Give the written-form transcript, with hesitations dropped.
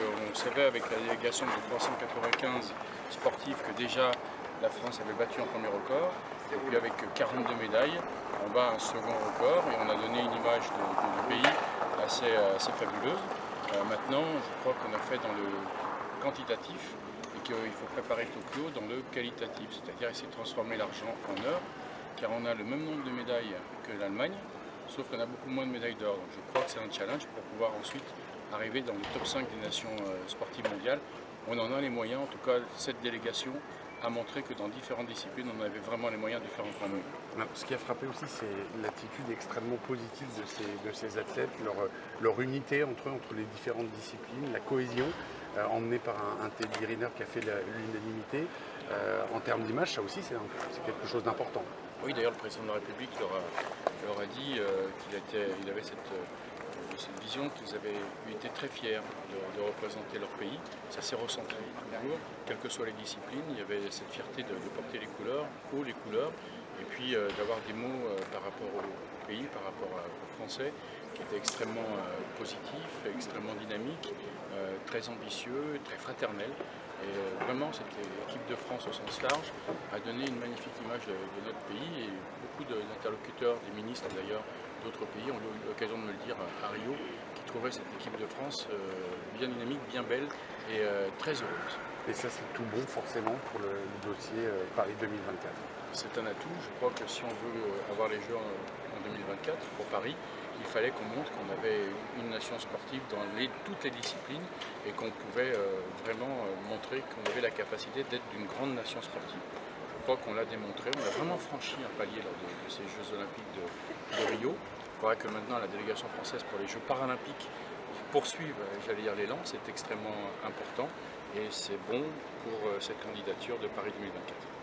qu'on savait avec la délégation de 395 sportifs que déjà la France avait battu un premier record, et puis avec 42 médailles, on bat un second record et on a donné une image du pays assez fabuleuse. Maintenant, je crois qu'on a fait dans le quantitatif et qu'il faut préparer Tokyo dans le qualitatif, c'est-à-dire essayer de transformer l'argent en or, car on a le même nombre de médailles que l'Allemagne, sauf qu'on a beaucoup moins de médailles d'or. Donc je crois que c'est un challenge pour pouvoir ensuite arriver dans le top 5 des nations sportives mondiales. On en a les moyens, en tout cas cette délégation a montré que dans différentes disciplines, on avait vraiment les moyens de faire encore mieux. Ce qui a frappé aussi, c'est l'attitude extrêmement positive de ces athlètes, leur unité entre eux, entre les différentes disciplines, la cohésion, emmenée par un Teddy Riner qui a fait l'unanimité. En termes d'image, ça aussi, c'est quelque chose d'important. Oui, d'ailleurs, le président de la République leur a dit qu'il avait cette vision qu'ils avaient été très fiers de représenter leur pays. Ça s'est ressenti toujours, quelles que soient les disciplines. Il y avait cette fierté de porter les couleurs, haut les couleurs, et puis d'avoir des mots par rapport au pays, par rapport aux Français, qui étaient extrêmement positifs, extrêmement dynamiques, très ambitieux, très fraternels. Et vraiment, cette équipe de France au sens large a donné une magnifique image de notre pays, et beaucoup d'interlocuteurs, des ministres d'ailleurs, d'autres pays ont eu l'occasion de me le dire à Rio, qui trouvaient cette équipe de France bien dynamique, bien belle et très heureuse. Et ça, c'est tout bon forcément pour le dossier Paris 2024. C'est un atout. Je crois que si on veut avoir les Jeux en 2024 pour Paris, il fallait qu'on montre qu'on avait une nation sportive dans toutes les disciplines et qu'on pouvait vraiment montrer qu'on avait la capacité d'être d'une grande nation sportive. Je crois qu'on l'a démontré, on a vraiment franchi un palier lors de ces Jeux Olympiques de Rio. Il faudrait que maintenant la délégation française pour les Jeux Paralympiques poursuive, j'allais dire, l'élan, c'est extrêmement important et c'est bon pour cette candidature de Paris 2024.